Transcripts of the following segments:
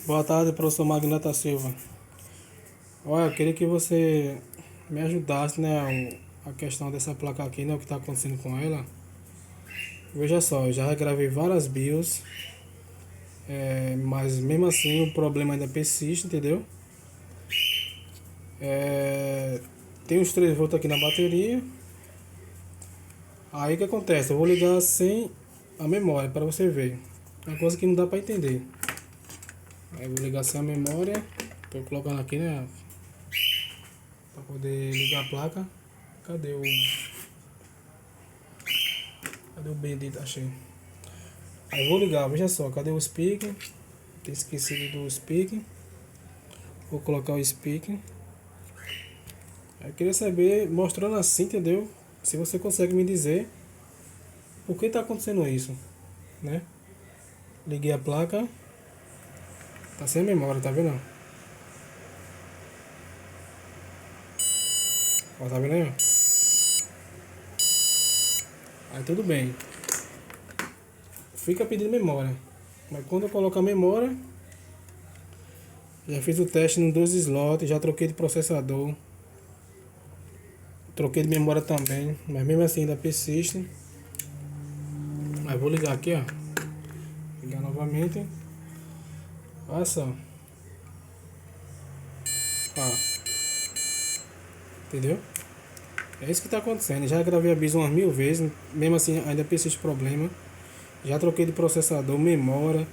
Boa tarde, professor Magnata Silva. Olha, eu queria que você me ajudasse, né, a questão dessa placa aqui, né, o que está acontecendo com ela. Veja só, eu já regravei várias BIOS, mas mesmo assim o problema ainda persiste, entendeu? É, tem uns 3 volts aqui na bateria. Aí o que acontece? Eu vou ligar sem a memória para você ver. É uma coisa que não dá para entender. Aí eu vou ligar sem a memória. Estou colocando aqui, né, para poder ligar a placa. Cadê o... Cadê o bendito? Achei. Aí eu vou ligar, veja só, cadê o speaker? Tem esquecido do speaker. Vou colocar o speaker. Eu queria saber, mostrando assim, entendeu? Se você consegue me dizer por que está acontecendo isso, né? Liguei a placa, tá sem memória, tá vendo? Ó, tá vendo aí? Aí tudo bem. Fica pedindo memória. Mas quando eu colocar a memória, já fiz o teste nos 2 slots, já troquei de processador. Troquei de memória também, mas mesmo assim ainda persiste. Aí vou ligar aqui, ó. Ligar novamente. Olha só. Ó, entendeu? É isso que está acontecendo. Já gravei a BIOS umas 1000 vezes, mesmo assim ainda persiste problema. Já troquei de processador, memória.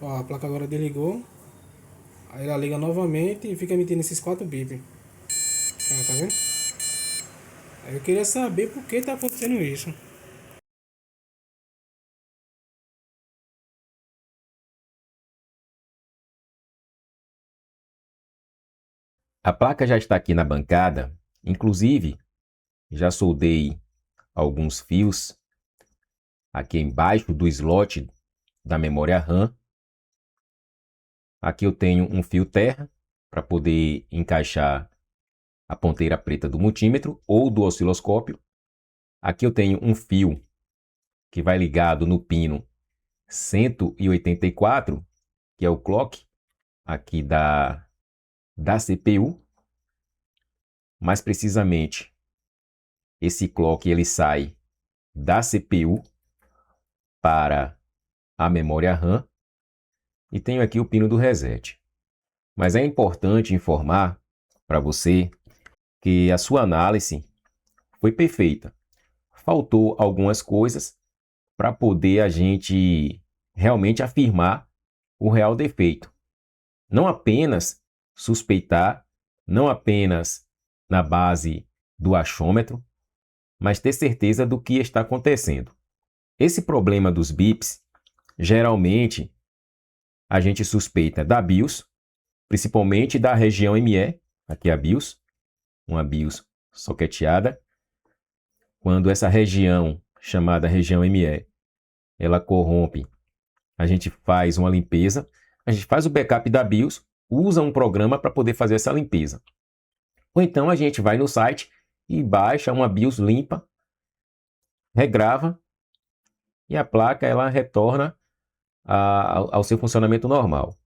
Ó, a placa agora desligou. Aí ela liga novamente e fica emitindo esses 4 bips. Tá vendo? Aí eu queria saber por que está acontecendo isso. A placa já está aqui na bancada, inclusive já soldei alguns fios aqui embaixo do slot da memória RAM. Aqui eu tenho um fio terra para poder encaixar a ponteira preta do multímetro ou do osciloscópio. Aqui eu tenho um fio que vai ligado no pino 184, que é o clock aqui da CPU. Mais precisamente, esse clock ele sai da CPU para a memória RAM e tenho aqui o pino do reset. Mas é importante informar para você que a sua análise foi perfeita. Faltou algumas coisas para poder a gente realmente afirmar o real defeito. Não apenas suspeitar, não apenas na base do achômetro, mas ter certeza do que está acontecendo. Esse problema dos bips, geralmente a gente suspeita da BIOS, principalmente da região ME, aqui é a BIOS, uma BIOS soqueteada. Quando essa região, chamada região ME, ela corrompe, a gente faz uma limpeza, a gente faz o backup da BIOS, usa um programa para poder fazer essa limpeza. Ou então a gente vai no site e baixa uma BIOS limpa, regrava e a placa ela retorna ao seu funcionamento normal.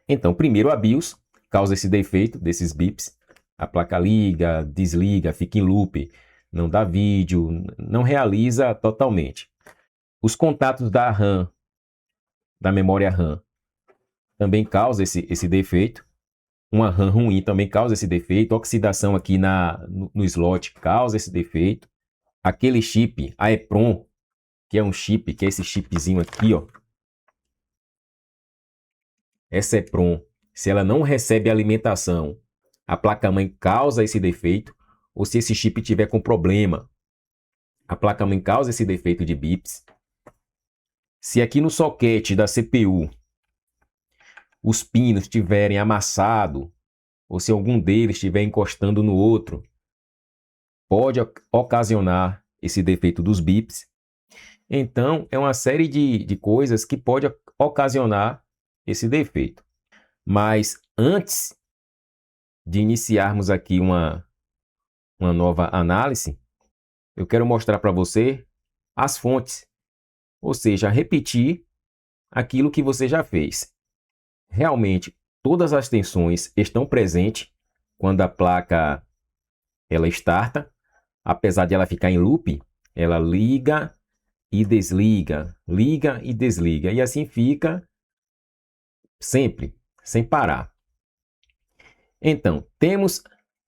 Então, primeiro a BIOS causa esse defeito desses bips. A placa liga, desliga, fica em loop, não dá vídeo, não realiza totalmente. Os contatos da RAM, da memória RAM, também causa esse defeito. Uma RAM ruim também causa esse defeito. Oxidação aqui no slot causa esse defeito. Aquele chip, a EEPROM, que é um chip, que é esse chipzinho aqui, ó. Essa EEPROM, se ela não recebe alimentação, a placa-mãe causa esse defeito. Ou se esse chip tiver com problema, a placa-mãe causa esse defeito de bips. Se aqui no soquete da CPU os pinos estiverem amassados, ou se algum deles estiver encostando no outro, pode ocasionar esse defeito dos bips. Então, é uma série de coisas que pode ocasionar esse defeito. Mas antes de iniciarmos aqui uma nova análise, eu quero mostrar para você as fontes, ou seja, repetir aquilo que você já fez. realmente todas as tensões estão presentes quando a placa ela starta, apesar de ela ficar em loop, ela liga e desliga, e assim fica sempre, sem parar. Então, temos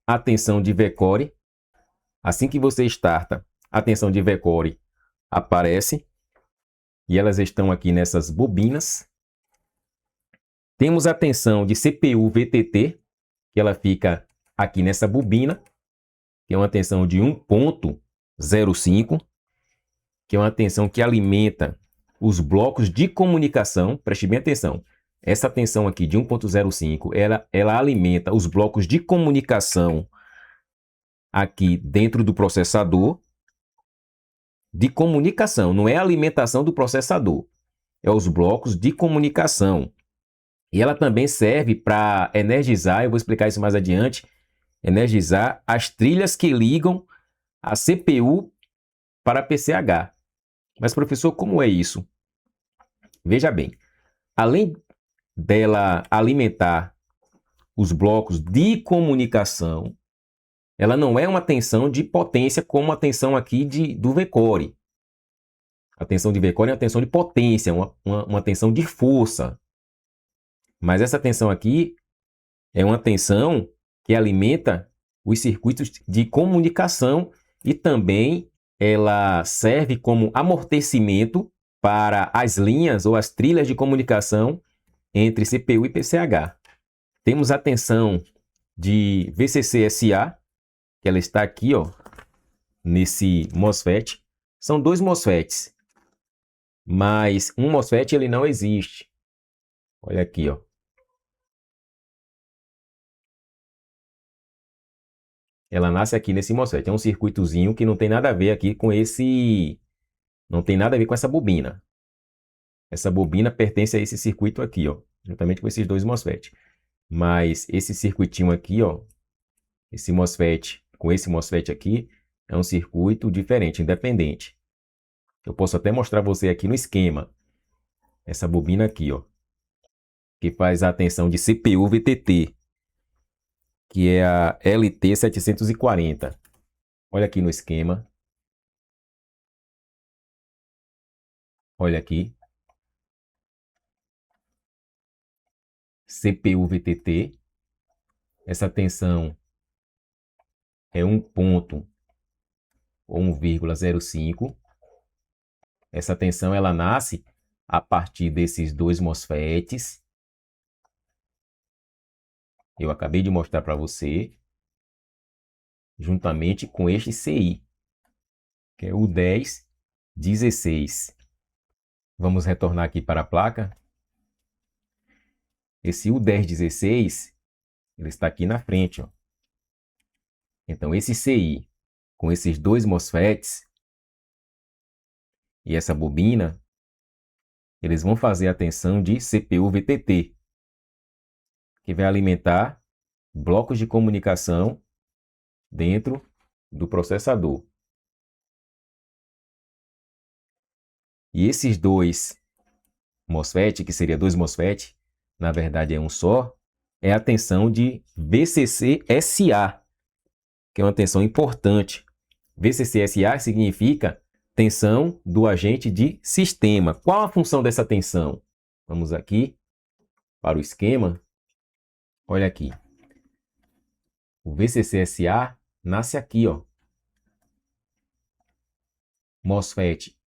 a tensão de V-Core. Assim que você starta, a tensão de V-Core aparece e elas estão aqui nessas bobinas. Temos a tensão de CPU VTT, que ela fica aqui nessa bobina, que é uma tensão de 1.05, que é uma tensão que alimenta os blocos de comunicação. Preste bem atenção. Essa tensão aqui de 1.05, ela alimenta os blocos de comunicação aqui dentro do processador. De comunicação, não é a alimentação do processador. É os blocos de comunicação. E ela também serve para energizar, eu vou explicar isso mais adiante, energizar as trilhas que ligam a CPU para a PCH. Mas, professor, como é isso? Veja bem, além dela alimentar os blocos de comunicação, ela não é uma tensão de potência como a tensão aqui do V-Core. A tensão de V-Core é uma tensão de potência, uma tensão de força. Mas essa tensão aqui é uma tensão que alimenta os circuitos de comunicação e também ela serve como amortecimento para as linhas ou as trilhas de comunicação entre CPU e PCH. Temos a tensão de VCC-SA, que ela está aqui, ó, nesse MOSFET. São dois MOSFETs, mas um MOSFET ele não existe. Olha aqui, ó. Ela nasce aqui nesse MOSFET. É um circuitozinho que não tem nada a ver aqui com esse... Não tem nada a ver com essa bobina. Essa bobina pertence a esse circuito aqui, ó, juntamente com esses dois MOSFET. Mas esse circuitinho aqui, ó, esse MOSFET com esse MOSFET aqui, é um circuito diferente, independente. Eu posso até mostrar você aqui no esquema. Essa bobina aqui, ó, que faz a tensão de CPU VTT, que é a LT740. Olha aqui no esquema. Olha aqui. CPU VTT. Essa tensão é 1 ponto ou 1,05. Essa tensão ela nasce a partir desses dois MOSFETs. Eu acabei de mostrar para você, juntamente com este CI, que é o 1016. Vamos retornar aqui para a placa. Esse U1016, ele está aqui na frente, ó. Então, esse CI, com esses dois MOSFETs e essa bobina, eles vão fazer a tensão de CPU VTT, que vai alimentar blocos de comunicação dentro do processador. E esses dois MOSFET, que seria dois MOSFET, na verdade é um só, é a tensão de VCC-SA, que é uma tensão importante. VCC-SA significa tensão do agente de sistema. Qual a função dessa tensão? Vamos aqui para o esquema. Olha aqui. O VCC-SA nasce aqui, ó. MOSFET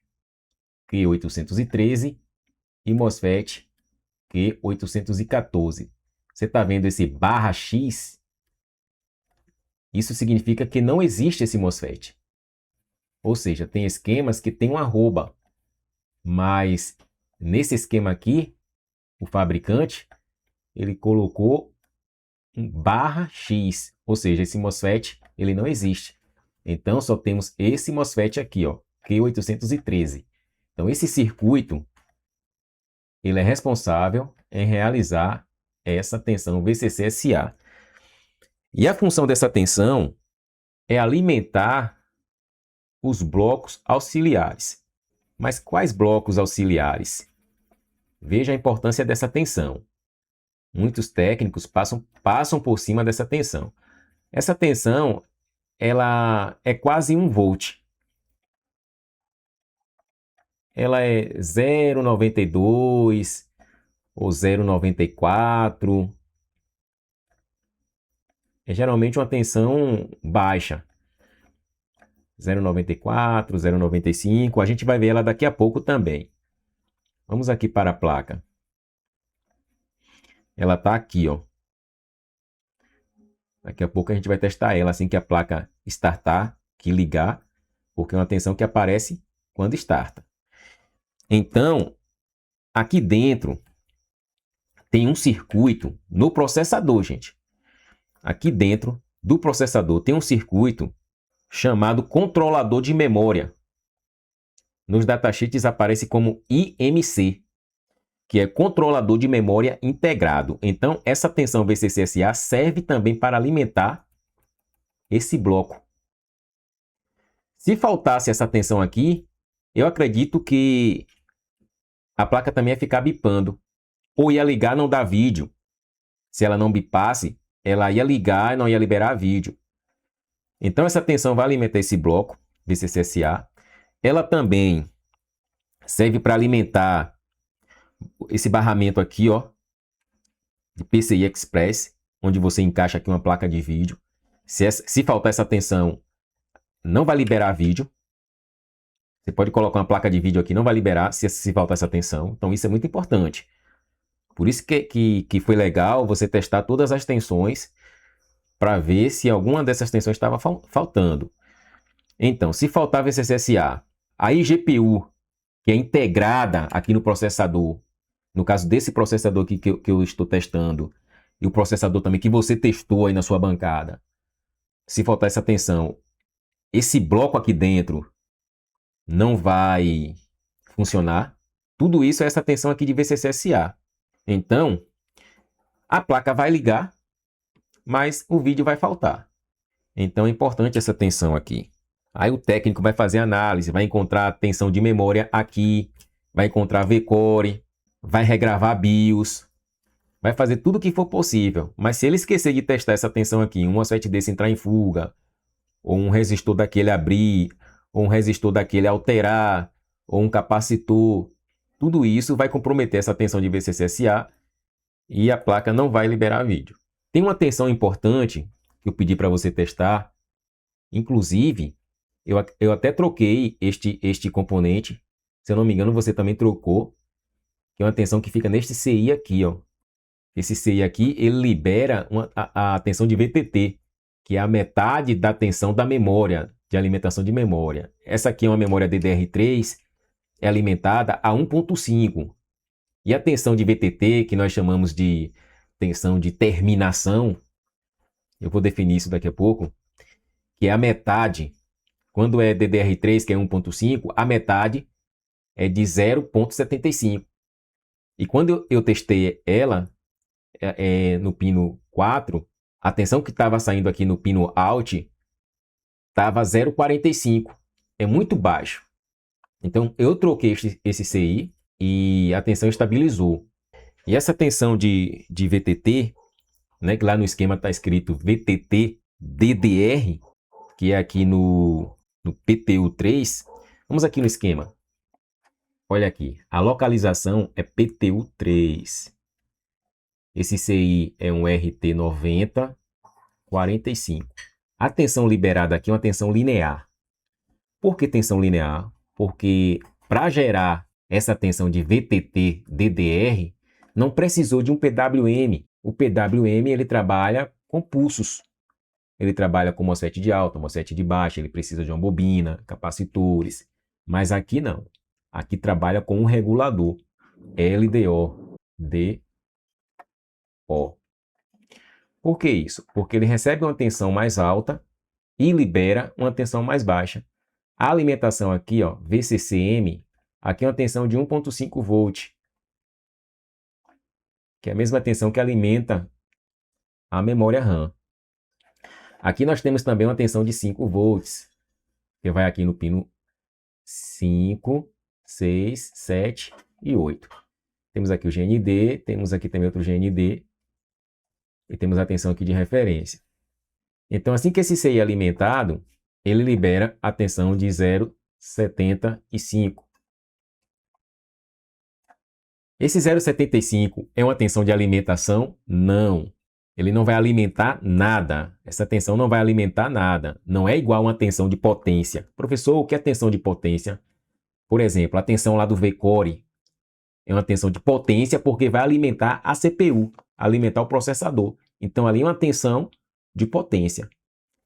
Q813 e MOSFET Q814. Você está vendo esse barra X? Isso significa que não existe esse MOSFET. Ou seja, tem esquemas que tem um arroba. Mas nesse esquema aqui, o fabricante, ele colocou um barra X. Ou seja, esse MOSFET, ele não existe. Então, só temos esse MOSFET aqui, ó, Q813. Então, esse circuito, ele é responsável em realizar essa tensão VCC-SA. E a função dessa tensão é alimentar os blocos auxiliares. Mas quais blocos auxiliares? Veja a importância dessa tensão. Muitos técnicos passam por cima dessa tensão. Essa tensão, ela é quase 1 volt. Ela é 0,92 ou 0,94. É geralmente uma tensão baixa. 0,94, 0,95. A gente vai ver ela daqui a pouco também. Vamos aqui para a placa. Ela está aqui, ó. Daqui a pouco a gente vai testar ela assim que a placa startar, que ligar, porque é uma tensão que aparece quando starta. Então, aqui dentro tem um circuito no processador, gente. Aqui dentro do processador tem um circuito chamado controlador de memória. Nos datasheets aparece como IMC, que é controlador de memória integrado. Então, essa tensão VCCSA serve também para alimentar esse bloco. Se faltasse essa tensão aqui, eu acredito que a placa também ia ficar bipando. Ou ia ligar e não dar vídeo. Se ela não bipasse, ela ia ligar e não ia liberar vídeo. Então, essa tensão vai alimentar esse bloco, VCCSA. Ela também serve para alimentar esse barramento aqui, ó, de PCI Express, onde você encaixa aqui uma placa de vídeo. Se faltar essa tensão, não vai liberar vídeo. Você pode colocar uma placa de vídeo aqui, não vai liberar se faltar essa tensão. Então, isso é muito importante. Por isso que foi legal você testar todas as tensões para ver se alguma dessas tensões estava faltando. Então, se faltar VCCSA, a iGPU, que é integrada aqui no processador, no caso desse processador aqui que eu estou testando, e o processador também que você testou aí na sua bancada, se faltar essa tensão, esse bloco aqui dentro não vai funcionar. Tudo isso é essa tensão aqui de VCCSA. Então, a placa vai ligar, mas o vídeo vai faltar. Então é importante essa tensão aqui. Aí o técnico vai fazer análise, vai encontrar a tensão de memória aqui, vai encontrar VCore, vai regravar BIOS, vai fazer tudo o que for possível. Mas se ele esquecer de testar essa tensão aqui, um MOSFET desse entrar em fuga, ou um resistor daquele abrir, ou um resistor daquele alterar, ou um capacitor, tudo isso vai comprometer essa tensão de VCCSA e a placa não vai liberar vídeo. Tem uma tensão importante que eu pedi para você testar. Inclusive, eu até troquei este componente. Se eu não me engano, você também trocou. Que é uma tensão que fica neste CI aqui, ó. Esse CI aqui, ele libera a tensão de VTT, que é a metade da tensão da memória, de alimentação de memória. Essa aqui é uma memória DDR3, é alimentada a 1.5. E a tensão de VTT, que nós chamamos de tensão de terminação, eu vou definir isso daqui a pouco, que é a metade. Quando é DDR3, que é 1.5, a metade é de 0.75. E quando eu testei ela no pino 4, a tensão que estava saindo aqui no pino out estava 0.45. É muito baixo. Então, eu troquei esse CI e a tensão estabilizou. E essa tensão de VTT, né, que lá no esquema está escrito VTT DDR, que é aqui no PTU3. Vamos aqui no esquema. Olha aqui, a localização é PTU3. Esse CI é um RT9045. A tensão liberada aqui é uma tensão linear. Por que tensão linear? Porque para gerar essa tensão de VTT DDR, não precisou de um PWM. O PWM ele trabalha com pulsos. Ele trabalha com MOSFET de alta, MOSFET de baixa, ele precisa de uma bobina, capacitores. Mas aqui não. Aqui trabalha com um regulador. LDO. Por que isso? Porque ele recebe uma tensão mais alta e libera uma tensão mais baixa. A alimentação aqui, ó, VCCM, aqui é uma tensão de 1.5 volt, que é a mesma tensão que alimenta a memória RAM. Aqui nós temos também uma tensão de 5 volts, que vai aqui no pino 5, 6, 7 e 8. Temos aqui o GND, temos aqui também outro GND, e temos a tensão aqui de referência. Então, assim que esse CI é alimentado, ele libera a tensão de 0,75. Esse 0,75 é uma tensão de alimentação? Não. Ele não vai alimentar nada. Essa tensão não vai alimentar nada. Não é igual a uma tensão de potência. Professor, o que é tensão de potência? Por exemplo, a tensão lá do V-Core é uma tensão de potência porque vai alimentar a CPU, alimentar o processador. Então, ali é uma tensão de potência.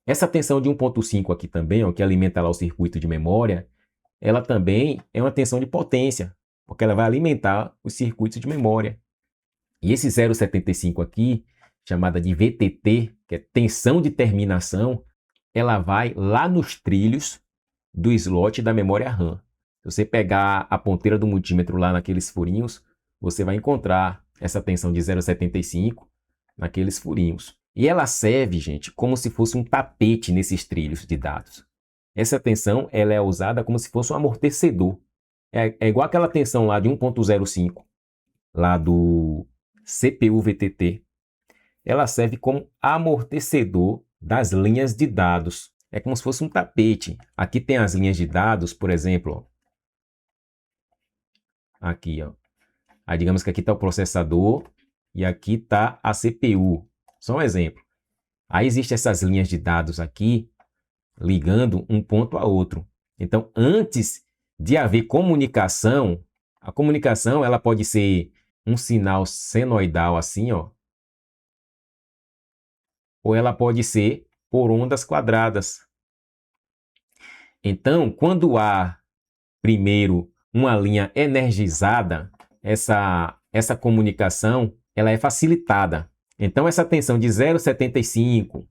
Essa tensão de 1,5 aqui também, ó, que alimenta lá o circuito de memória, ela também é uma tensão de potência, porque ela vai alimentar os circuitos de memória. E esse 0,75 aqui, chamada de VTT, que é tensão de terminação, ela vai lá nos trilhos do slot da memória RAM. Se você pegar a ponteira do multímetro lá naqueles furinhos, você vai encontrar essa tensão de 0,75 naqueles furinhos. E ela serve, gente, como se fosse um tapete nesses trilhos de dados. Essa tensão ela é usada como se fosse um amortecedor. É igual aquela tensão lá de 1,05, lá do CPU VTT. Ela serve como amortecedor das linhas de dados. É como se fosse um tapete. Aqui tem as linhas de dados, por exemplo. Ó. Aqui, ó. Aí digamos que aqui está o processador e aqui está a CPU. Só um exemplo. Aí existem essas linhas de dados aqui ligando um ponto a outro. Então, antes de haver comunicação, a comunicação ela pode ser um sinal senoidal assim, ó, ou ela pode ser por ondas quadradas. Então, quando há primeiro uma linha energizada, essa comunicação ela é facilitada. Então, essa tensão de 0,75,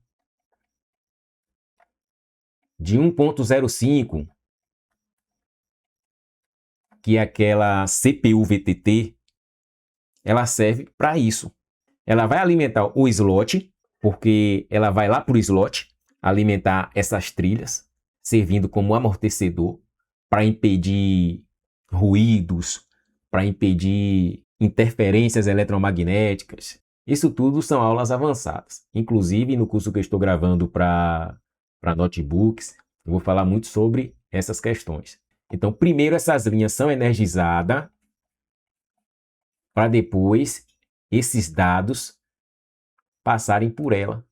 de 1,05, que é aquela CPU VTT, ela serve para isso. Ela vai alimentar o slot, porque ela vai lá para o slot alimentar essas trilhas, servindo como amortecedor para impedir ruídos, para impedir interferências eletromagnéticas. Isso tudo são aulas avançadas. Inclusive, no curso que eu estou gravando para notebooks, eu vou falar muito sobre essas questões. Então, primeiro essas linhas são energizadas, para depois esses dados passarem por ela.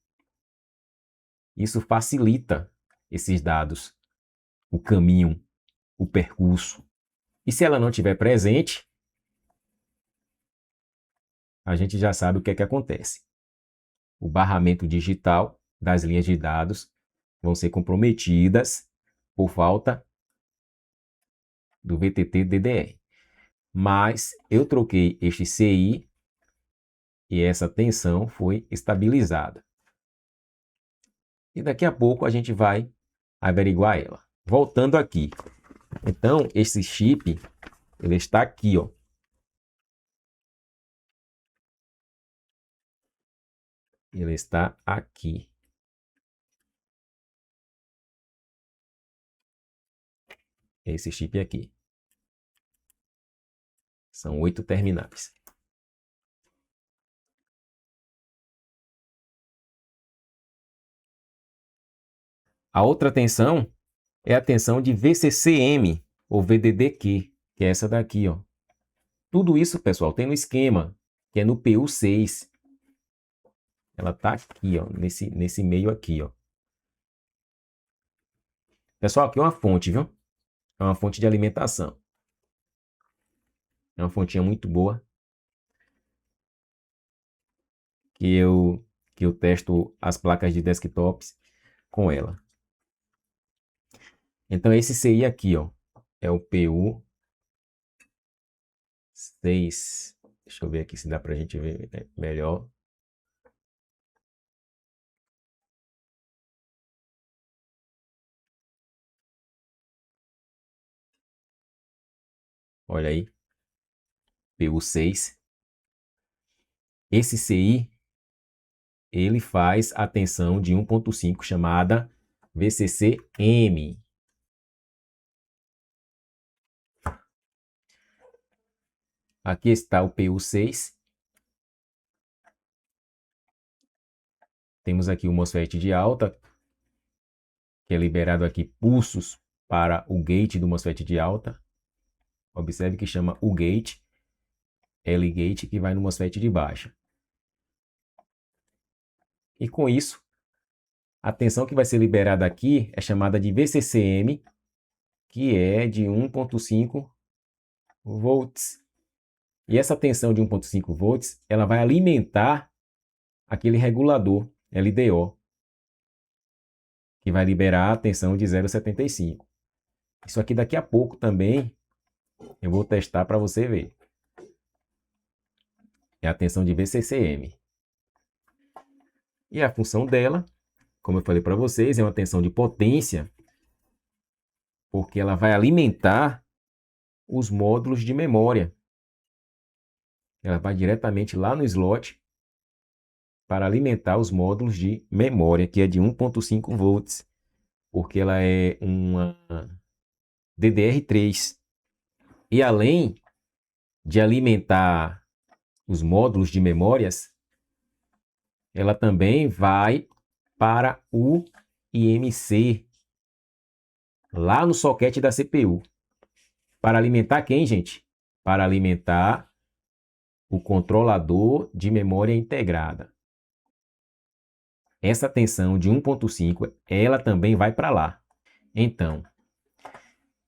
Isso facilita esses dados, o caminho, o percurso. E se ela não estiver presente, a gente já sabe o que é que acontece. O barramento digital das linhas de dados vão ser comprometidas por falta do VTT-DDR. Mas eu troquei este CI e essa tensão foi estabilizada. E daqui a pouco a gente vai averiguar ela. Voltando aqui. Então, esse chip, ele está aqui, ó. Ele está aqui. Esse chip aqui. São 8 terminais. A outra tensão é a tensão de VCCM, ou VDDQ, que é essa daqui, ó. Tudo isso, pessoal, tem no esquema, que é no PU6. Ela está aqui, ó, nesse meio aqui, ó. Pessoal, aqui é uma fonte, viu? É uma fonte de alimentação. É uma fontinha muito boa. Que eu testo as placas de desktops com ela. Então, esse CI aqui, ó, é o PU6. Deixa eu ver aqui se dá para a gente ver melhor. Olha aí, PU6. Esse CI, ele faz a tensão de 1.5 chamada VCCM. Aqui está o PU6. Temos aqui o MOSFET de alta, que é liberado aqui pulsos para o gate do MOSFET de alta. Observe que chama o gate, L-gate, que vai no MOSFET de baixa. E com isso, a tensão que vai ser liberada aqui é chamada de VCCM, que é de 1.5 volts. E essa tensão de 1.5 volts, ela vai alimentar aquele regulador LDO, que vai liberar a tensão de 0,75. Isso aqui daqui a pouco também eu vou testar para você ver. É a tensão de VCCM. E a função dela, como eu falei para vocês, é uma tensão de potência, porque ela vai alimentar os módulos de memória. Ela vai diretamente lá no slot para alimentar os módulos de memória, que é de 1.5 volts, porque ela é uma DDR3. E além de alimentar os módulos de memórias, ela também vai para o IMC, lá no socket da CPU. Para alimentar quem, gente? Para alimentar o controlador de memória integrada. Essa tensão de 1.5, ela também vai para lá. Então,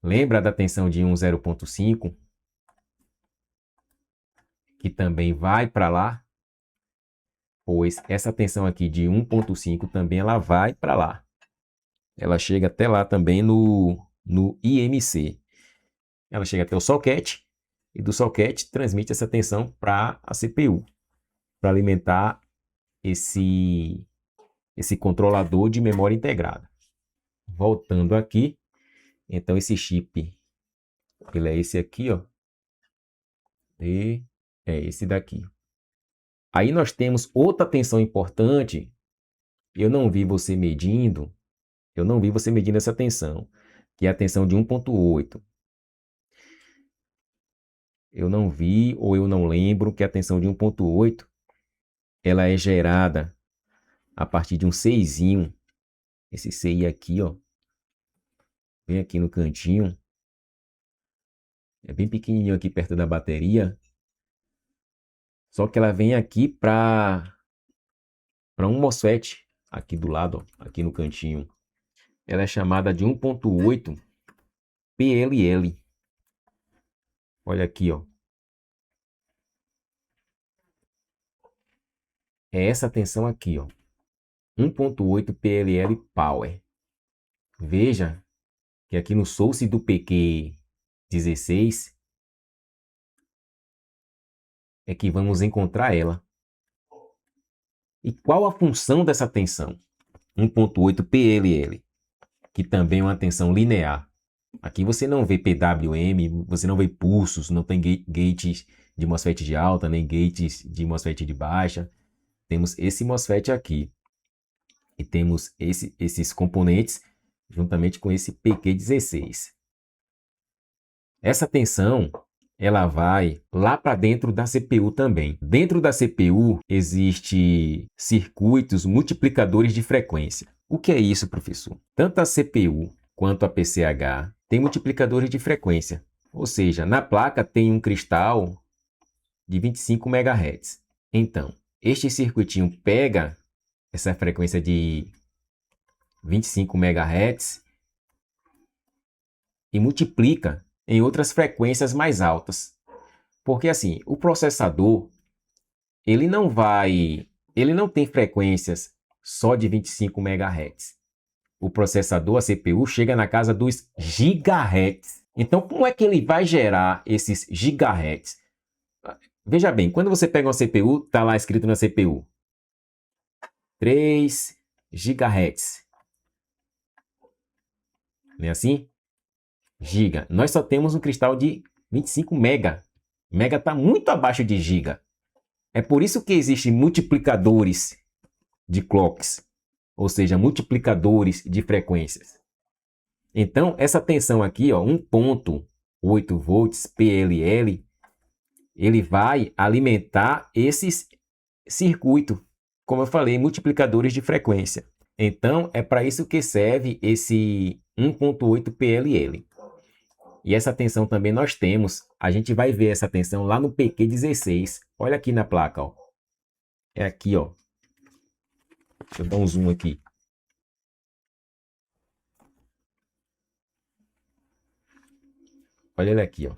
lembra da tensão de 0.5, que também vai para lá? Pois essa tensão aqui de 1.5 também ela vai para lá. Ela chega até lá também no IMC. Ela chega até o socket e do socket transmite essa tensão para a CPU, para alimentar esse controlador de memória integrada. Voltando aqui, então esse chip, ele é esse aqui, ó. E é esse daqui. Aí nós temos outra tensão importante. Eu não vi você medindo essa tensão, que é a tensão de 1.8. Eu não vi ou eu não lembro que a tensão de 1.8 ela é gerada a partir de um CIzinho. Esse CI aqui, ó, vem aqui no cantinho. É bem pequenininho aqui perto da bateria. Só que ela vem aqui para um MOSFET aqui do lado, ó, aqui no cantinho. Ela é chamada de 1.8 PLL. Olha aqui, ó. É essa tensão aqui, ó. 1.8 PLL Power. Veja que aqui no source do PQ16 é que vamos encontrar ela. E qual a função dessa tensão? 1.8 PLL, que também é uma tensão linear. Aqui você não vê PWM, você não vê pulsos, não tem gates de MOSFET de alta, nem gates de MOSFET de baixa. Temos esse MOSFET aqui. E temos esses componentes juntamente com esse PQ16. Essa tensão, ela vai lá para dentro da CPU também. Dentro da CPU existem circuitos multiplicadores de frequência. O que é isso, professor? Tanto a CPU quanto a PCH tem multiplicadores de frequência. Ou seja, na placa tem um cristal de 25 MHz. Então, este circuitinho pega essa frequência de 25 MHz e multiplica em outras frequências mais altas. Porque assim, o processador, ele não tem frequências só de 25 MHz. O processador, a CPU, chega na casa dos gigahertz. Então, como é que ele vai gerar esses gigahertz? Veja bem, quando você pega uma CPU, está lá escrito na CPU 3 gigahertz. Não é assim? Giga. Nós só temos um cristal de 25 mega. Mega está muito abaixo de giga. É por isso que existem multiplicadores de clocks, ou seja, multiplicadores de frequências. Então, essa tensão aqui, ó, 1.8 volts PLL, ele vai alimentar esses circuitos como eu falei, multiplicadores de frequência. Então, é para isso que serve esse 1.8 PLL. E essa tensão também nós temos. A gente vai ver essa tensão lá no PQ16. Olha aqui na placa, ó. É aqui, ó. Deixa eu dar um zoom aqui. Olha ele aqui, ó.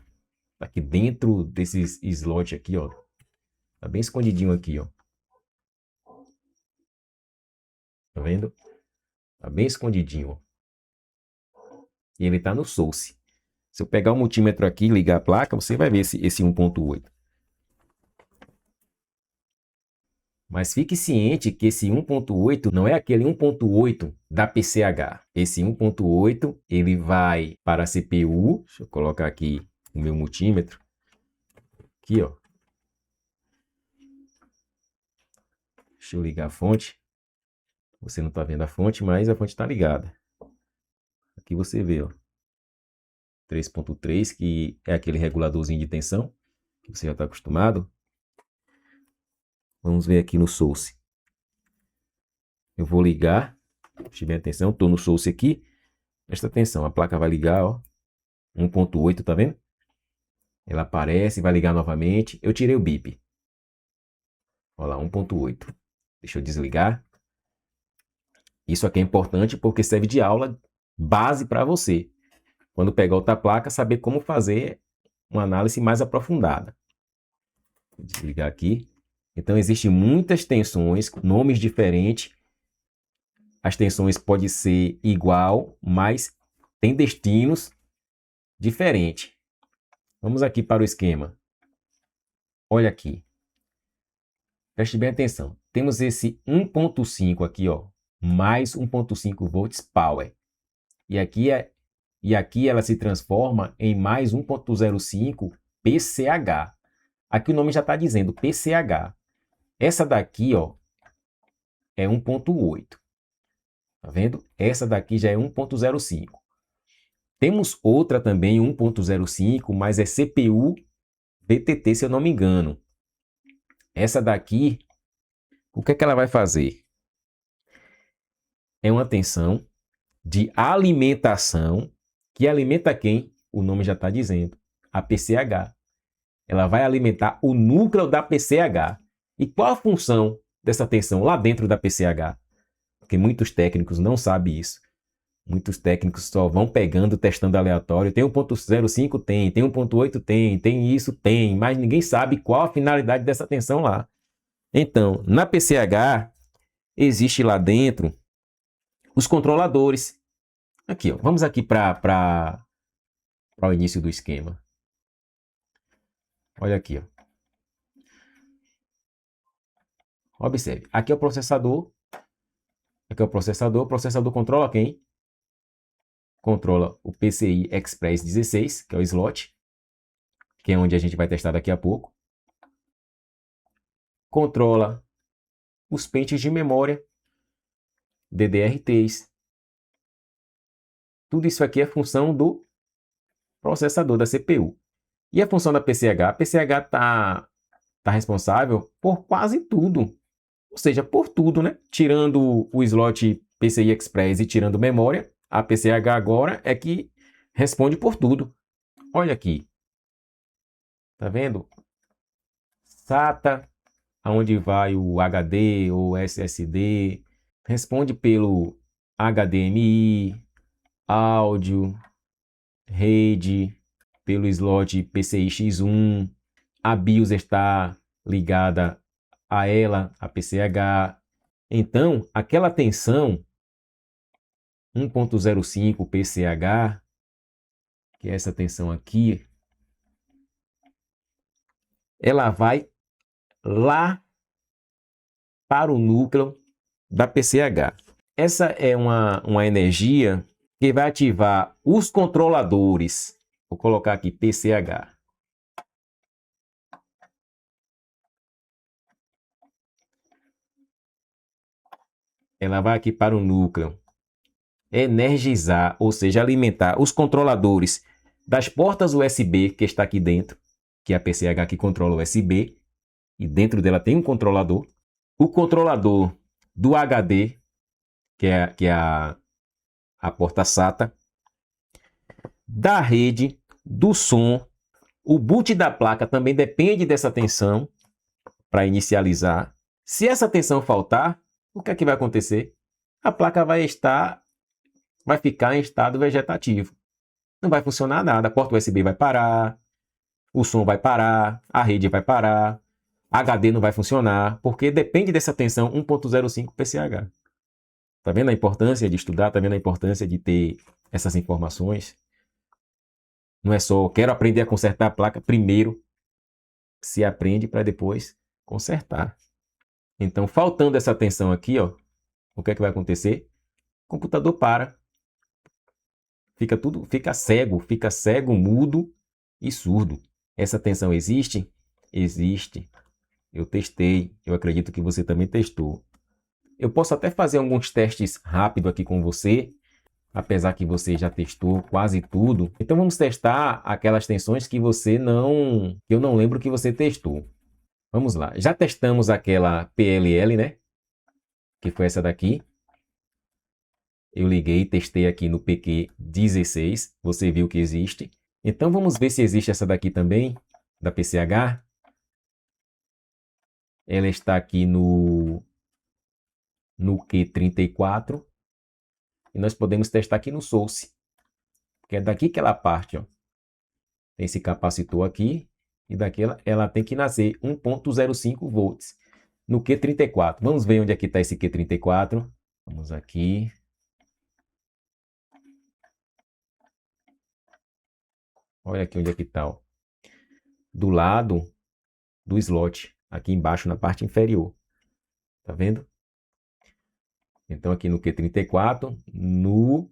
Tá aqui dentro desses slot aqui, ó. Tá bem escondidinho aqui, ó. Tá vendo? Tá bem escondidinho, ó. E ele tá no source. Se eu pegar o multímetro aqui e ligar a placa, você vai ver esse 1.8. Mas fique ciente que esse 1.8 não é aquele 1.8 da PCH. Esse 1.8 ele vai para a CPU. Deixa eu colocar aqui o meu multímetro. Aqui, ó. Deixa eu ligar a fonte. Você não está vendo a fonte, mas a fonte está ligada. Aqui você vê, ó. 3.3, que é aquele reguladorzinho de tensão, que você já está acostumado. Vamos ver aqui no source. Eu vou ligar. Preste bem atenção, estou no source aqui. Presta atenção, a placa vai ligar, ó. 1.8, tá vendo? Ela aparece, vai ligar novamente. Eu tirei o bip. Olha lá, 1.8. Deixa eu desligar. Isso aqui é importante porque serve de aula base para você. Quando pegar outra placa, saber como fazer uma análise mais aprofundada. Vou desligar aqui. Então, existem muitas tensões, nomes diferentes. As tensões podem ser igual, mas tem destinos diferentes. Vamos aqui para o esquema. Olha aqui. Preste bem atenção. Temos esse 1.5 aqui, ó, mais 1.5 volts power. E aqui ela se transforma em mais 1.05 PCH. Aqui o nome já está dizendo PCH. Essa daqui, ó, é 1.8. Tá vendo? Essa daqui já é 1.05. Temos outra também, 1.05, mas é CPU VTT, se eu não me engano. Essa daqui, o que é que ela vai fazer? É uma tensão de alimentação, que alimenta quem? O nome já está dizendo, a PCH. Ela vai alimentar o núcleo da PCH. E qual a função dessa tensão lá dentro da PCH? Porque muitos técnicos não sabem isso. Muitos técnicos só vão pegando, testando aleatório. Tem 1.05? Tem 1.8? Tem isso? Tem. Mas ninguém sabe qual a finalidade dessa tensão lá. Então, na PCH, existe lá dentro os controladores. Aqui, ó. Vamos aqui para o início do esquema. Olha aqui, ó. Observe. Aqui é o processador. Aqui é o processador. O processador controla quem? Controla o PCI Express 16, que é o slot, que é onde a gente vai testar daqui a pouco. Controla os pentes de memória, DDR3. Tudo isso aqui é função do processador, da CPU. E a função da PCH? A PCH está responsável por quase tudo. Ou seja, por tudo, né? Tirando o slot PCI Express e tirando memória, a PCH agora é que responde por tudo. Olha aqui. Tá vendo? SATA, aonde vai o HD ou SSD. Responde pelo HDMI, áudio, rede, pelo slot PCI X1. A BIOS está ligada a ela, a PCH. Então, aquela tensão 1.05 PCH, que é essa tensão aqui, ela vai lá para o núcleo da PCH. Essa é uma energia que vai ativar os controladores. Vou colocar aqui PCH. Ela vai aqui para o núcleo energizar, ou seja, alimentar os controladores das portas USB que está aqui dentro, que é a PCH que controla o USB, e dentro dela tem um controlador. o controlador do HD, que é a porta SATA, da rede, do som. O boot da placa também depende dessa tensão para inicializar. Se essa tensão faltar, o que é que vai acontecer? A placa vai ficar em estado vegetativo. Não vai funcionar nada. A porta USB vai parar, o som vai parar, a rede vai parar, HD não vai funcionar, porque depende dessa tensão 1.05 PCH. Tá vendo a importância de estudar? Tá vendo a importância de ter essas informações? Não é só quero aprender a consertar a placa. Primeiro se aprende para depois consertar. Então, faltando essa tensão aqui, ó, o que é que vai acontecer? O computador para. Fica cego, mudo e surdo. Essa tensão existe? Existe. Eu testei, eu acredito que você também testou. Eu posso até fazer alguns testes rápido aqui com você, apesar que você já testou quase tudo. Então vamos testar aquelas tensões que eu não lembro que você testou. Vamos lá. Já testamos aquela PLL, né? Que foi essa daqui. Eu liguei, testei aqui no PQ16, você viu que existe. Então vamos ver se existe essa daqui também, da PCH. Ela está aqui no Q34. E nós podemos testar aqui no Source, que é daqui que ela parte, ó. Tem esse capacitor aqui, e daqui ela tem que nascer 1.05 volts. No Q34. Vamos ver onde é que está esse Q34. Vamos aqui. Olha aqui onde é que está, ó. Do lado do slot, aqui embaixo na parte inferior. Tá vendo? Então aqui no Q34, no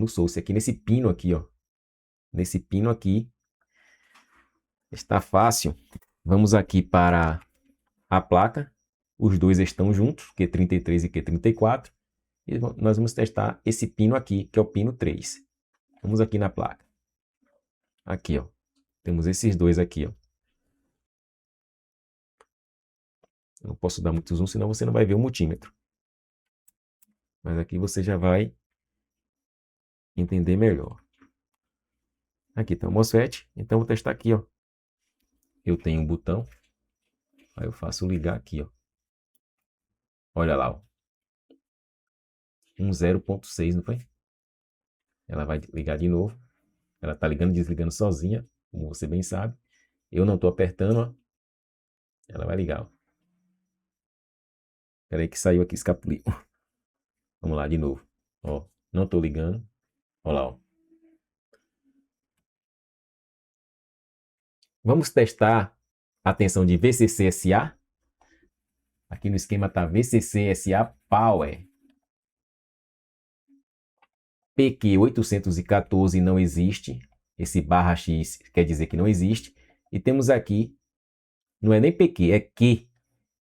Source, aqui nesse pino aqui, ó. Nesse pino aqui. Está fácil. Vamos aqui para a placa. Os dois estão juntos, Q33 e Q34. E nós vamos testar esse pino aqui, que é o pino 3. Vamos aqui na placa. Aqui, ó. Temos esses dois aqui, ó. Eu não posso dar muito zoom, senão você não vai ver o multímetro. Mas aqui você já vai entender melhor. Aqui está o MOSFET. Então, vou testar aqui, ó. Eu tenho um botão. Aí eu faço ligar aqui, ó. Olha lá, ó. 0.6, não foi? Ela vai ligar de novo. Ela está ligando e desligando sozinha, como você bem sabe. Eu não estou apertando, ó. Ela vai ligar, ó. Espera aí que saiu aqui, escapuliu. Vamos lá, de novo. Ó, não estou ligando. Olha lá, ó. Vamos testar a tensão de VCC-SA. Aqui no esquema está VCC-SA Power. PQ814 não existe. Esse barra X quer dizer que não existe. E temos aqui, não é nem PQ, é Q.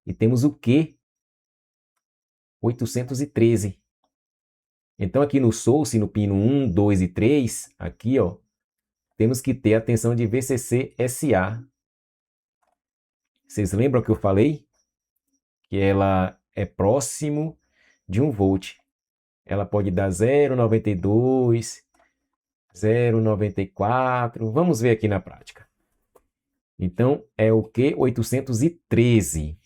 E temos o Q813. Então aqui no Source, no pino 1, 2 e 3, aqui, ó, temos que ter a tensão de VCC-SA. Vocês lembram que eu falei? Que ela é próximo de 1 volt. Ela pode dar 0,92, 0,94. Vamos ver aqui na prática. Então, é o Q813.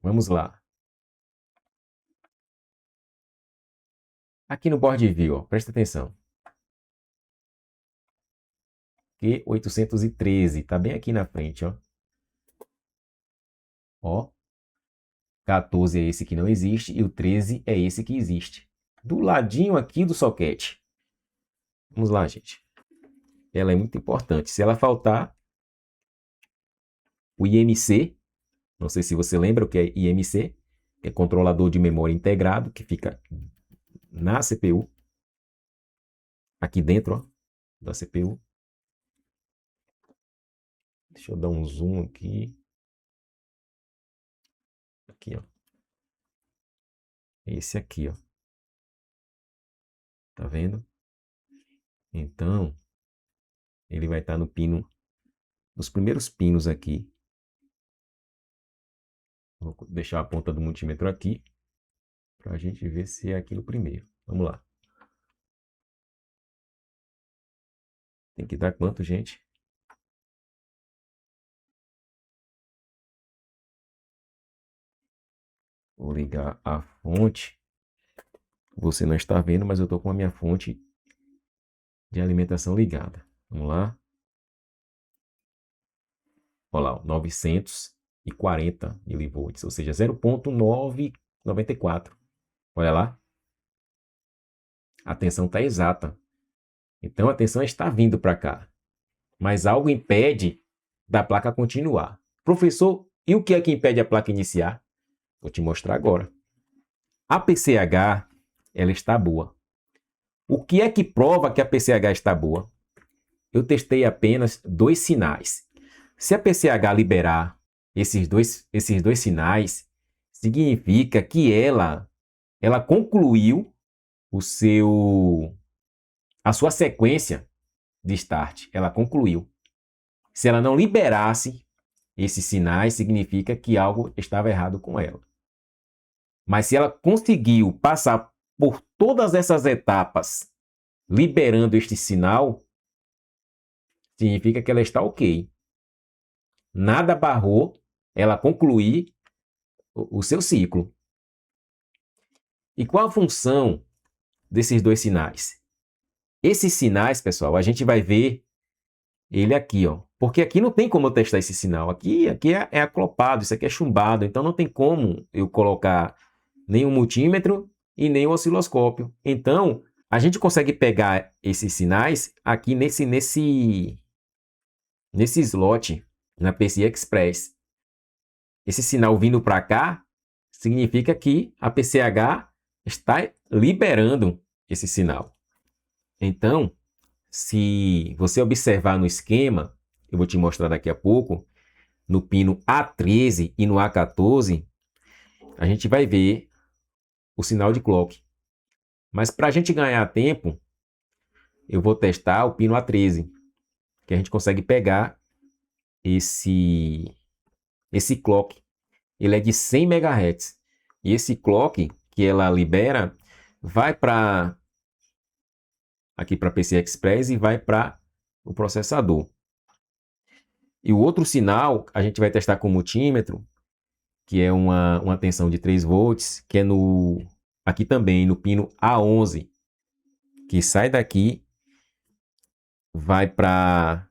Vamos lá. Aqui no board view, ó, presta atenção. Q813, está bem aqui na frente, ó. Ó, 14 é esse que não existe e o 13 é esse que existe. Do ladinho aqui do soquete. Vamos lá, gente. Ela é muito importante. Se ela faltar, o IMC, não sei se você lembra o que é IMC, é controlador de memória integrado, que fica na CPU, aqui dentro, ó, da CPU. Deixa eu dar um zoom aqui. Aqui, ó. Esse aqui, ó. Tá vendo? Então, ele vai estar no pino, nos primeiros pinos aqui. Vou Vou deixar a ponta do multímetro aqui para a gente ver se é aquilo primeiro. Vamos lá. Tem que dar quanto, gente? Vou ligar a fonte. Você não está vendo, mas eu estou com a minha fonte de alimentação ligada. Vamos lá. Olha lá, 940 milivolts, ou seja, 0,994. Olha lá. A tensão está exata. Então a tensão está vindo para cá. Mas algo impede da placa continuar. Professor, e o que é que impede a placa iniciar? Vou te mostrar agora. A PCH, ela está boa. O que é que prova que a PCH está boa? Eu testei apenas 2 sinais. Se a PCH liberar esses dois sinais, significa que ela concluiu a sua sequência de start. Ela concluiu. Se ela não liberasse esses sinais, significa que algo estava errado com ela. Mas se ela conseguiu passar por todas essas etapas liberando este sinal, significa que ela está ok. Nada barrou ela concluir o seu ciclo. E qual a função desses 2 sinais? Esses sinais, pessoal, a gente vai ver ele aqui, ó. Porque aqui não tem como eu testar esse sinal. Aqui é aclopado, isso aqui é chumbado. Então não tem como eu colocar nem um multímetro e nem um osciloscópio. Então, a gente consegue pegar esses sinais aqui nesse slot, na PCI Express. Esse sinal vindo para cá significa que a PCH está liberando esse sinal. Então, se você observar no esquema, eu vou te mostrar daqui a pouco, no pino A13 e no A14, a gente vai ver o sinal de clock. Mas para a gente ganhar tempo, eu vou testar o pino A13, que a gente consegue pegar esse clock. Ele é de 100 MHz. E esse clock que ela libera vai para aqui para PCI Express e vai para o processador. E o outro sinal a gente vai testar com o multímetro, que é uma tensão de 3 volts, que é aqui também no pino A11, que sai daqui, vai para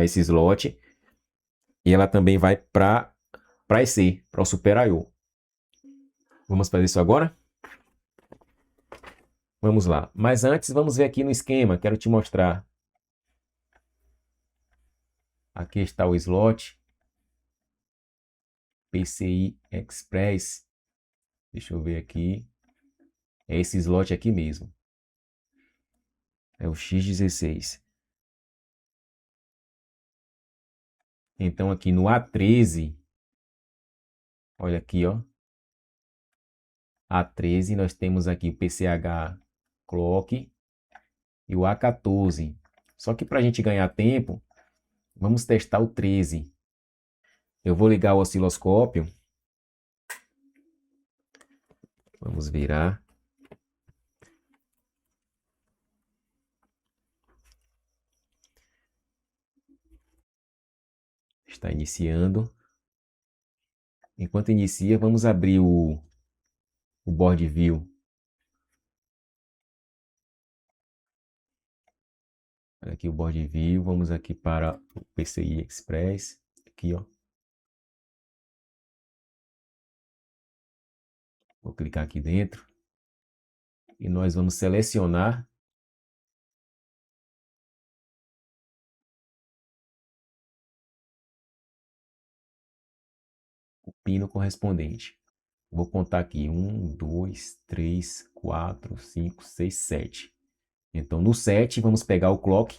esse slot, e ela também vai para EC, para o Super I/O. Vamos fazer isso agora? Vamos lá. Mas antes, vamos ver aqui no esquema. Quero te mostrar. Aqui está o slot. PCI Express. Deixa eu ver aqui. É esse slot aqui mesmo. É o X16. Então aqui no A13. Olha aqui, ó. A13, nós temos aqui o PCH Clock e o A14. Só que para a gente ganhar tempo, vamos testar o 13. Eu vou ligar o osciloscópio. Vamos virar. Está iniciando. Enquanto inicia, vamos abrir o board view. Olha aqui o board view. Vamos aqui para o PCI Express. Aqui, ó. Vou clicar aqui dentro. E nós vamos selecionar o pino correspondente. Vou contar aqui 1, 2, 3, 4, 5, 6, 7. Então, no 7, vamos pegar o clock.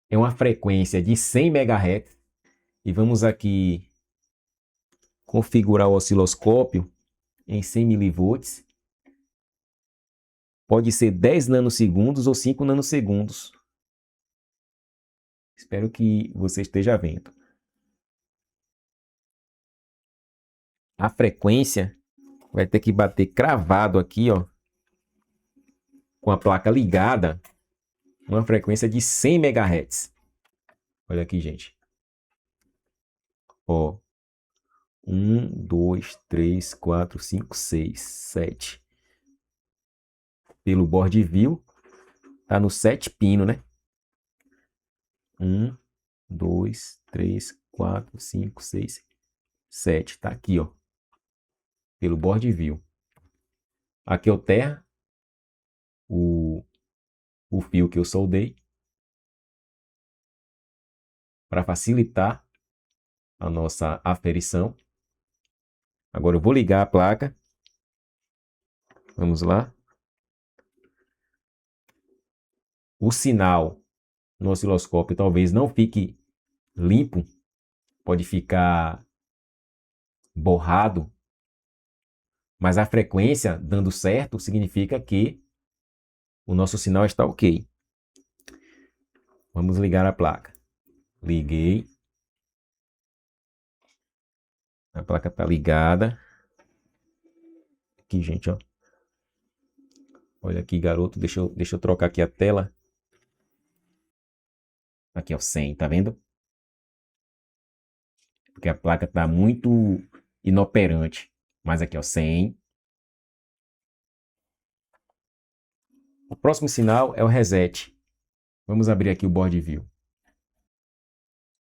É uma frequência de 100 MHz. E vamos aqui configurar o osciloscópio em 100 mV. Pode ser 10 nanosegundos ou 5 nanosegundos. Espero que você esteja vendo. a frequência vai ter que bater cravado aqui, ó, com a placa ligada, uma frequência de 100 MHz. Olha aqui, gente. Ó, 1, 2, 3, 4, 5, 6, 7. Pelo board view, tá no 7 pino, né? 1, 2, 3, 4, 5, 6, 7. Tá aqui, ó. Pelo board view. Aqui é o terra, o fio que eu soldei, para facilitar a nossa aferição. Agora eu vou ligar a placa. Vamos lá. O sinal no osciloscópio talvez não fique limpo, pode ficar borrado, mas a frequência dando certo significa que o nosso sinal está ok. Vamos ligar a placa. Liguei. A placa está ligada. Aqui, gente, ó. Olha aqui, garoto. Deixa eu trocar aqui a tela. Aqui, ó, 100, tá vendo? Porque a placa está muito inoperante. Mas aqui, ó, 100. O próximo sinal é o reset. Vamos abrir aqui o board view.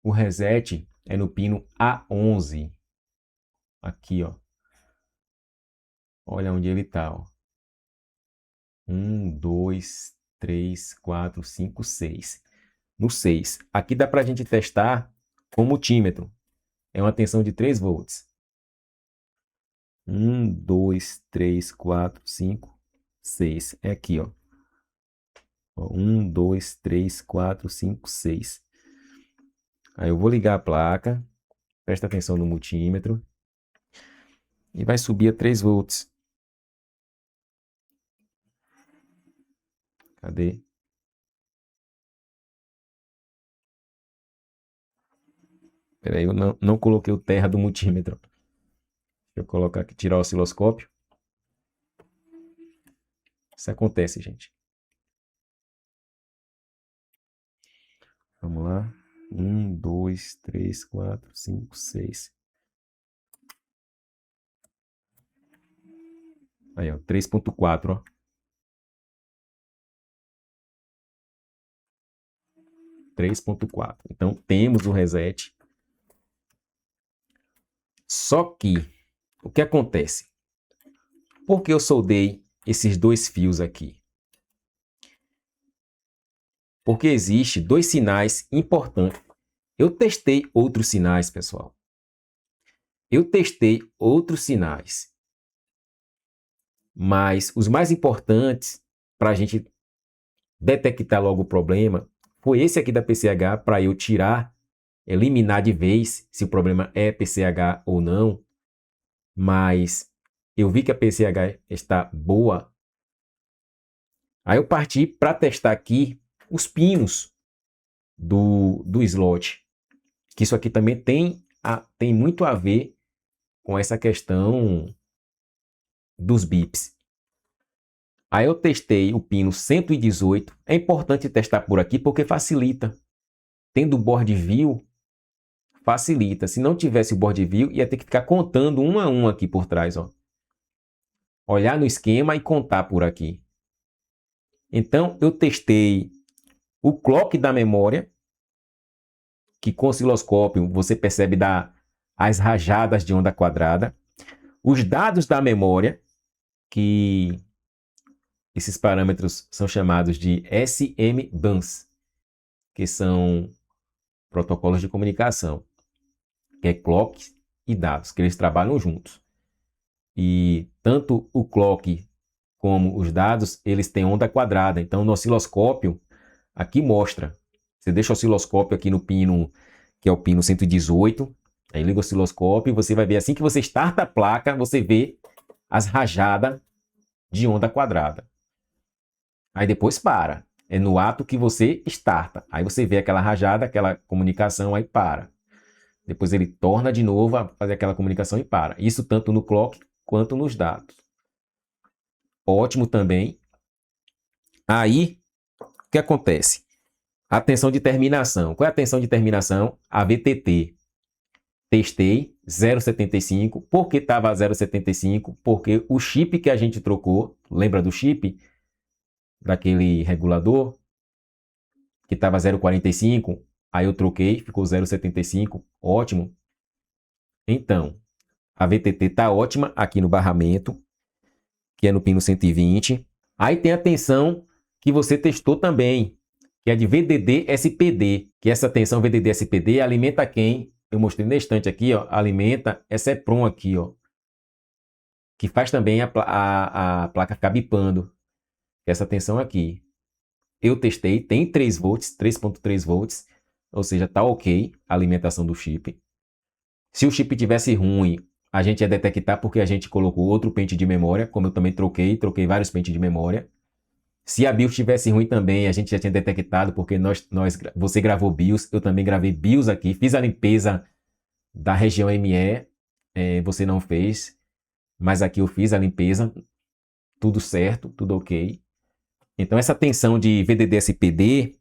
O reset é no pino A11. Aqui, ó. Olha onde ele está, ó. 1, 2, 3, 4, 5, 6. No 6. Aqui dá para a gente testar com o multímetro. É uma tensão de 3 volts. 1, 2, 3, 4, 5, 6. É aqui, ó. 1, 2, 3, 4, 5, 6. Aí eu vou ligar a placa. Presta atenção no multímetro. E vai subir a 3 volts. Cadê? Peraí, eu não coloquei o terra do multímetro. Deixa eu colocar aqui, tirar o osciloscópio. Isso acontece, gente. Vamos lá. 1, 2, 3, 4, 5, 6. Aí, ó, 3.4, ó. 3.4. Então, temos o reset. Só que, o que acontece? Por que eu soldei esses dois fios aqui? Porque existe dois sinais importantes. Eu testei outros sinais, pessoal. Eu testei outros sinais. Mas os mais importantes para a gente detectar logo o problema foi esse aqui da PCH, para eu tirar, eliminar de vez se o problema é PCH ou não. Mas eu vi que a PCH está boa. Aí eu parti para testar aqui os pinos do slot. Que isso aqui também tem muito a ver com essa questão dos bips. Aí eu testei o pino 118. É importante testar por aqui porque facilita. Tendo o board view, facilita. Se não tivesse o board view, ia ter que ficar contando um a um aqui por trás, ó. Olhar no esquema e contar por aqui. Então, eu testei o clock da memória, que com o osciloscópio você percebe as rajadas de onda quadrada. Os dados da memória, que esses parâmetros são chamados de SM-BANs, que são protocolos de comunicação, que é clock e dados, que eles trabalham juntos. E tanto o clock como os dados, eles têm onda quadrada. Então, no osciloscópio, aqui mostra. Você deixa o osciloscópio aqui no pino, que é o pino 118. Aí liga o osciloscópio e você vai ver, assim que você starta a placa, você vê as rajadas de onda quadrada. Aí depois para. É no ato que você starta. Aí você vê aquela rajada, aquela comunicação, aí para. Depois ele torna de novo a fazer aquela comunicação e para. Isso tanto no clock quanto nos dados. Ótimo também. Aí, o que acontece? A tensão de terminação. Qual é a tensão de terminação? A VTT. Testei 0,75. Por que estava 0,75? Porque o chip que a gente trocou, lembra do chip? Daquele regulador? Que estava 0,45. Aí eu troquei, ficou 0,75. Ótimo. Então, a VTT está ótima aqui no barramento, que é no pino 120. Aí tem a tensão que você testou também, que é de VDD-SPD, que essa tensão VDD-SPD alimenta quem? Eu mostrei na estante aqui, ó, alimenta essa EPROM aqui, ó, que faz também a placa ficar bipando, essa tensão aqui. Eu testei, tem 3 volts, 3.3 volts, ou seja, tá ok a alimentação do chip. Se o chip tivesse ruim, a gente ia detectar porque a gente colocou outro pente de memória, como eu também troquei vários pentes de memória. Se a BIOS estivesse ruim também, a gente já tinha detectado, porque você gravou BIOS, eu também gravei BIOS aqui, fiz a limpeza da região ME, você não fez, mas aqui eu fiz a limpeza, tudo certo, tudo ok. Então essa tensão de VDD-SPD,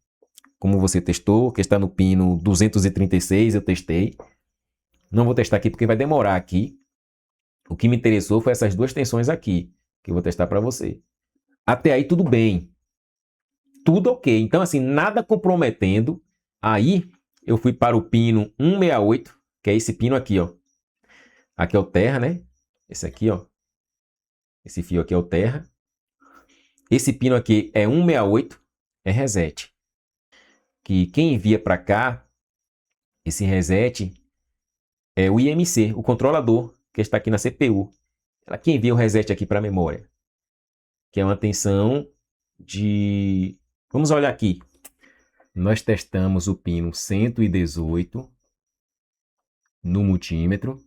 como você testou, que está no pino 236, eu testei. Não vou testar aqui porque vai demorar aqui. O que me interessou foi essas duas tensões aqui, que eu vou testar para você. Até aí tudo bem. Tudo ok. Então, assim, nada comprometendo. Aí, eu fui para o pino 168, que é esse pino aqui, ó. Aqui é o terra, né? Esse aqui, ó. Esse fio aqui é o terra. Esse pino aqui é 168, é reset. Que quem envia para cá, esse reset, é o IMC, o controlador, que está aqui na CPU. Ela que envia o reset aqui para a memória. Que é uma tensão de... Vamos olhar aqui. Nós testamos o pino 118 no multímetro.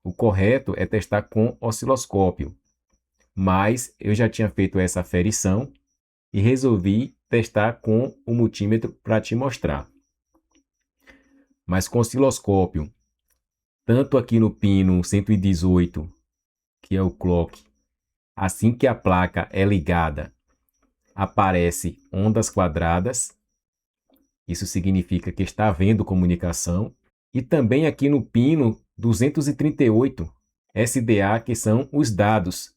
O correto é testar com osciloscópio, mas eu já tinha feito essa aferição e resolvi testar com o multímetro para te mostrar. Mas com osciloscópio, tanto aqui no pino 118, que é o clock, assim que a placa é ligada, aparece ondas quadradas. Isso significa que está havendo comunicação. E também aqui no pino 238 SDA, que são os dados.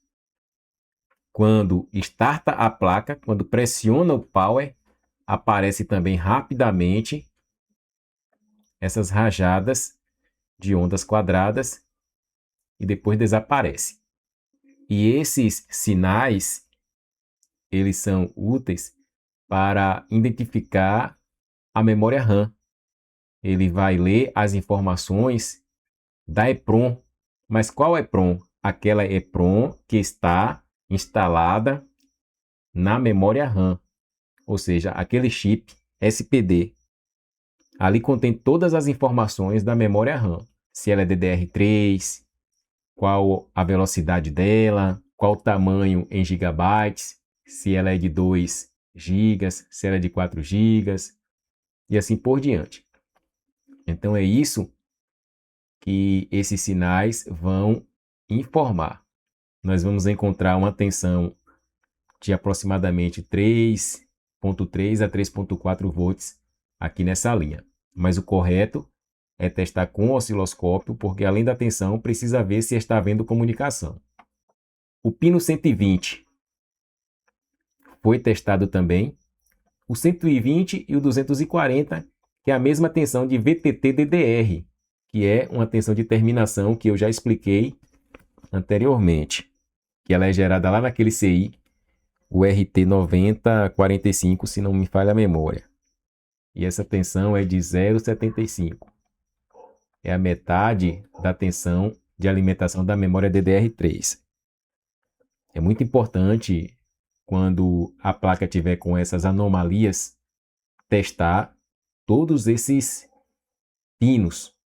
Quando starta a placa, quando pressiona o power, aparece também rapidamente essas rajadas de ondas quadradas e depois desaparece. E esses sinais, eles são úteis para identificar a memória RAM. Ele vai ler as informações da EPROM. Mas qual EPROM? Aquela EPROM que está instalada na memória RAM, ou seja, aquele chip SPD. Ali contém todas as informações da memória RAM. Se ela é DDR3, qual a velocidade dela, qual o tamanho em gigabytes, se ela é de 2 gigas, se ela é de 4 gigas, e assim por diante. Então é isso que esses sinais vão informar. Nós vamos encontrar uma tensão de aproximadamente 3.3 a 3.4 volts aqui nessa linha. Mas o correto é testar com o osciloscópio, porque além da tensão, precisa ver se está havendo comunicação. O pino 120 foi testado também. O 120 e o 240, que é a mesma tensão de VTT-DDR, que é uma tensão de terminação que eu já expliquei anteriormente, que ela é gerada lá naquele CI, o RT9045, se não me falha a memória. E essa tensão é de 0,75. É a metade da tensão de alimentação da memória DDR3. É muito importante, quando a placa tiver com essas anomalias, testar todos esses pinos.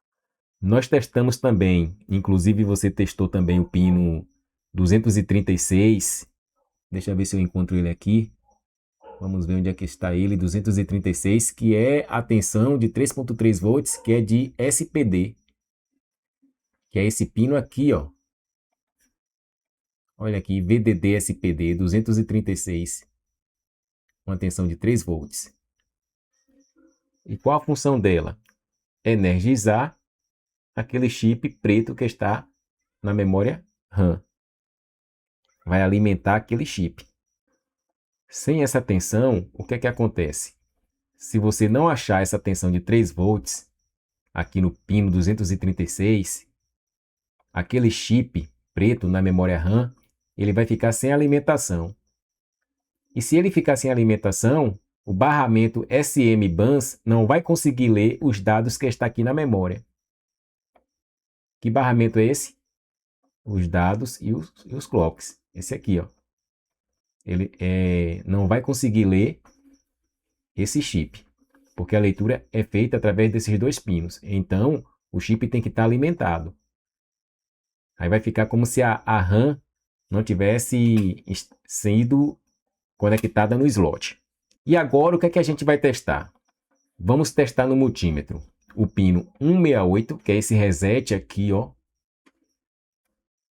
Nós testamos também, inclusive você testou também o pino 236. Deixa eu ver se eu encontro ele aqui. Vamos ver onde é que está ele, 236, que é a tensão de 3.3 volts, que é de SPD, que é esse pino aqui, ó. Olha aqui, VDD SPD 236, uma tensão de 3 volts. E qual a função dela? Energizar aquele chip preto que está na memória RAM. Vai alimentar aquele chip. Sem essa tensão, o que é que acontece? Se você não achar essa tensão de 3 volts aqui no pino 236, aquele chip preto na memória RAM, ele vai ficar sem alimentação. E se ele ficar sem alimentação, o barramento SM-BUNS não vai conseguir ler os dados que está aqui na memória. Que barramento é esse? Os dados e os clocks. Esse aqui, ó. Ele não vai conseguir ler esse chip, porque a leitura é feita através desses dois pinos. Então, o chip tem que estar alimentado. Aí vai ficar como se a RAM não tivesse sido conectada no slot. E agora o que é que a gente vai testar? Vamos testar no multímetro o pino 168, que é esse reset aqui, ó.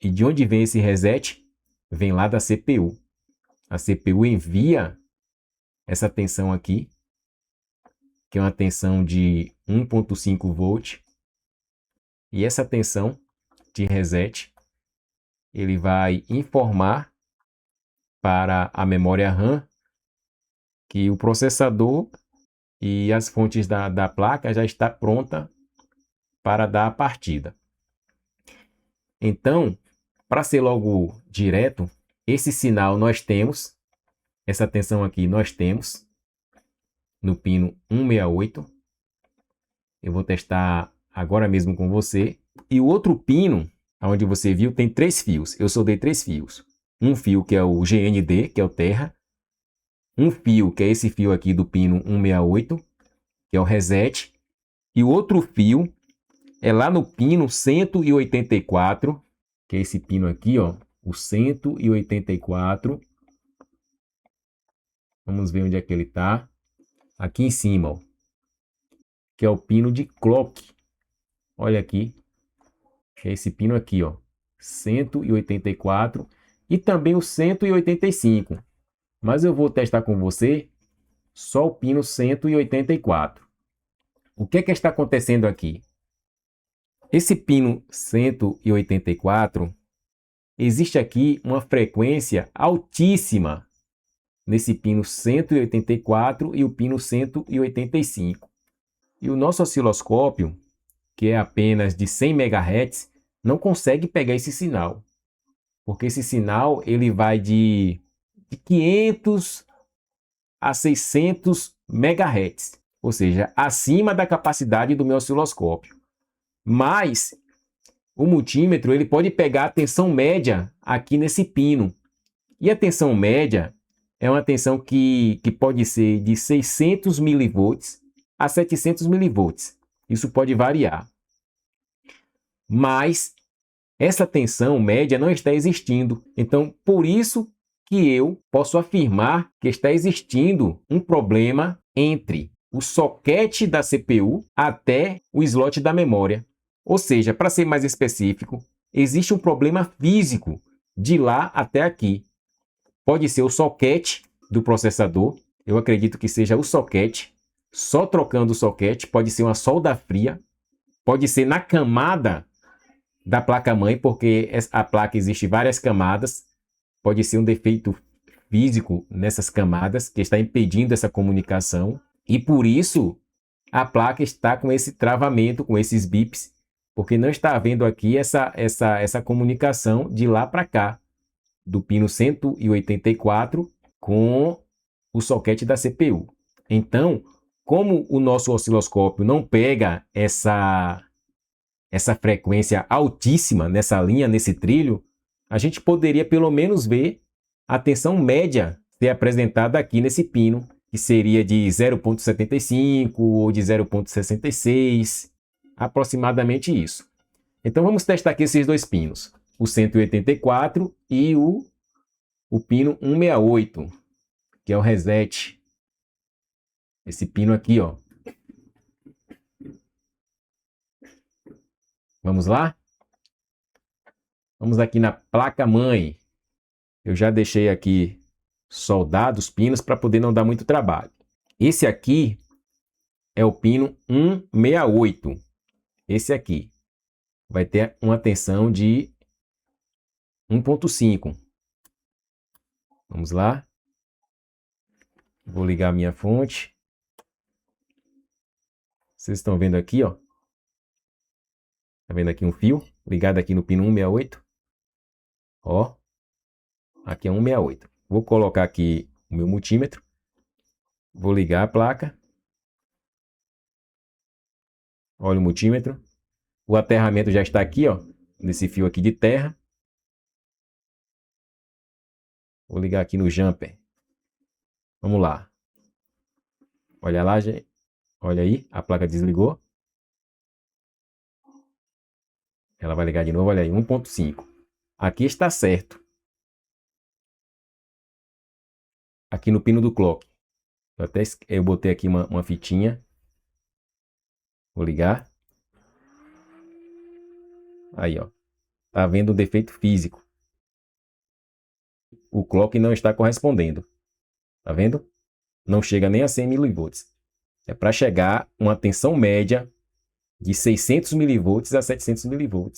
E de onde vem esse reset? Vem lá da CPU. A CPU envia essa tensão aqui, que é uma tensão de 1.5 volt. E essa tensão de reset, ele vai informar para a memória RAM que o processador e as fontes da placa já está pronta para dar a partida. Então, para ser logo direto, esse sinal nós temos, essa tensão aqui nós temos no pino 168. Eu vou testar agora mesmo com você. E o outro pino, onde você viu, tem 3 fios. Eu soldei 3 fios. Um fio que é o GND, que é o terra. Um fio que é esse fio aqui do pino 168, que é o reset. E o outro fio é lá no pino 184, que é esse pino aqui, ó, o 184. Vamos ver onde é que ele está. Aqui em cima, ó, que é o pino de clock. Olha aqui, é esse pino aqui, ó, 184 e também o 185. Mas eu vou testar com você só o pino 184. O que é que está acontecendo aqui? Esse pino 184, existe aqui uma frequência altíssima nesse pino 184 e o pino 185. E o nosso osciloscópio, que é apenas de 100 MHz, não consegue pegar esse sinal. Porque esse sinal ele vai de 500 a 600 MHz, ou seja, acima da capacidade do meu osciloscópio. Mas o multímetro ele pode pegar a tensão média aqui nesse pino. E a tensão média é uma tensão que pode ser de 600 mV a 700 mV. Isso pode variar. Mas essa tensão média não está existindo. Então, por isso que eu posso afirmar que está existindo um problema entre o soquete da CPU até o slot da memória. Ou seja, para ser mais específico, existe um problema físico de lá até aqui. Pode ser o soquete do processador, eu acredito que seja o soquete, só trocando o soquete, pode ser uma solda fria, pode ser na camada da placa-mãe, porque a placa existe várias camadas, pode ser um defeito físico nessas camadas que está impedindo essa comunicação, e por isso a placa está com esse travamento, com esses bips, porque não está havendo aqui essa comunicação de lá para cá, do pino 184 com o soquete da CPU. Então, como o nosso osciloscópio não pega essa frequência altíssima nessa linha, nesse trilho, a gente poderia pelo menos ver a tensão média ser apresentada aqui nesse pino, que seria de 0,75 ou de 0,66, aproximadamente isso. Então vamos testar aqui esses dois pinos, o 184 e o pino 168. que é o reset. Esse pino aqui, ó. Vamos lá? Vamos aqui na placa-mãe. Eu já deixei aqui soldados os pinos para poder não dar muito trabalho. Esse aqui é o pino 168. Esse aqui vai ter uma tensão de 1.5. Vamos lá. Vou ligar a minha fonte. Vocês estão vendo aqui, ó. Tá vendo aqui um fio ligado aqui no pino 168? Ó. Aqui é 168. Vou colocar aqui o meu multímetro. Vou ligar a placa. Olha o multímetro. O aterramento já está aqui, ó. Nesse fio aqui de terra. Vou ligar aqui no jumper. Vamos lá. Olha lá, gente. Olha aí, a placa desligou. Ela vai ligar de novo, olha aí, 1.5. Aqui está certo. Aqui no pino do clock. Eu botei aqui uma fitinha. Vou ligar. Aí, ó. Tá vendo um defeito físico. O clock não está correspondendo. Tá vendo? Não chega nem a 100 mV. É para chegar uma tensão média de 600 mV a 700 mV.